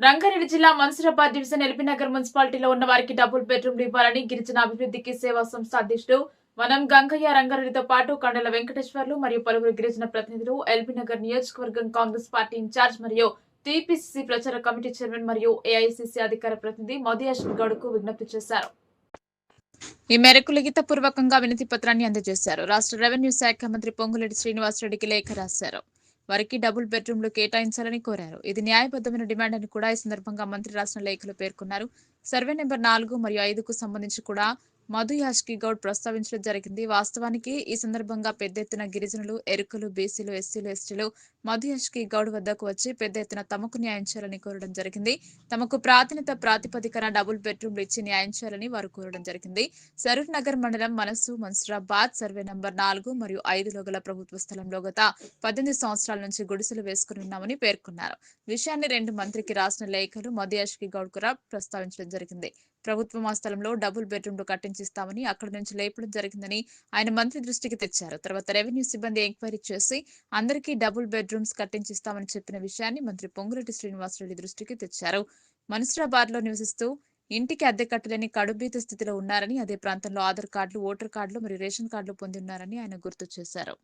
రంగారెడ్డి జిల్లా మన్సూరాబాద్ డివిజన్ ఎల్బీనగర్ మున్సిపాలిటీలో ఉన్న వారికి డబుల్ బెడ్రూమ్లు ఇవ్వాలని గిరిజన అభివృద్ధికి సేవా సంస్థ అధ్యక్షుడు వనం గంగయ్య రంగారెడ్డితో పాటు కండల వెంకటేశ్వర్లు మరియు పలువురు గిరిజన ప్రతినిధులు ఎల్బీనగర్ నియోజకవర్గం కాంగ్రెస్ పార్టీ ఇన్ఛార్జ్ మరియు టీపీసీసీ ప్రచార కమిటీ చైర్మన్ మరియు ఏఐసీసీ అధికార ప్రతినిధి మోదీ గౌడ్కు విజ్ఞప్తి చేశారు. ఈ మేరకు లిఖితపూర్వకంగా వినతి పత్రాన్ని అందజేశారు. రాష్ట్ర రెవెన్యూ శాఖ మంత్రి పొంగులేటి శ్రీనివాసరెడ్డికి లేఖ రాశారు. వారికి డబుల్ బెడ్రూమ్లు కేటాయించాలని కోరారు. ఇది న్యాయబద్ధమైన డిమాండ్ అని కూడా ఈ సందర్భంగా మంత్రి రాసిన లేఖలో పేర్కొన్నారు. సర్వే నెంబర్ 4 మరియు 5కు సంబంధించి కూడా మధు గౌడ్ ప్రస్తావించడం జరిగింది. వాస్తవానికి ఈ సందర్భంగా పెద్ద ఎత్తున గిరిజనులు, ఎరుకలు, బీసీలు, ఎస్సీలు, ఎస్టీలు మధు గౌడ్ వద్దకు వచ్చి పెద్ద ఎత్తున తమకు న్యాయం చేయాలని కోరడం జరిగింది. తమకు ప్రాతినిధ్య ప్రాతిపదికన డబుల్ బెడ్రూమ్లు ఇచ్చి న్యాయం చేయాలని వారు కోరడం జరిగింది. సరూర్ నగర్ మండలం మన్సూరాబాద్ సర్వే నంబర్ 4 మరియు 5లో గల ప్రభుత్వ స్థలంలో గత 18 సంవత్సరాల నుంచి గుడిసెలు వేసుకుని ఉన్నామని పేర్కొన్నారు. విషయాన్ని 2 మంత్రికి రాసిన లేఖలు మధు గౌడ్ కూడా ప్రస్తావించడం జరిగింది. ప్రభుత్వం ఆ స్థలంలో డబుల్ బెడ్రూమ్లు కట్టించిస్తామని అక్కడి నుంచి లేపడం జరిగిందని ఆయన మంత్రి దృష్టికి తెచ్చారు. తర్వాత రెవెన్యూ సిబ్బంది ఎంక్వైరీ చేసి అందరికీ డబుల్ బెడ్రూమ్స్ కట్టించిస్తామని చెప్పిన విషయాన్ని మంత్రి పొంగులేటి శ్రీనివాసరెడ్డి దృష్టికి తెచ్చారు. మన్సూరాబాద్ లో నివసిస్తూ ఇంటికి అద్దె కట్టలేని కడుబీత స్థితిలో ఉన్నారని, అదే ప్రాంతంలో ఆధార్ కార్డులు, ఓటర్ కార్డులు మరియు రేషన్ కార్డులు పొంది ఉన్నారని ఆయన గుర్తు చేశారు.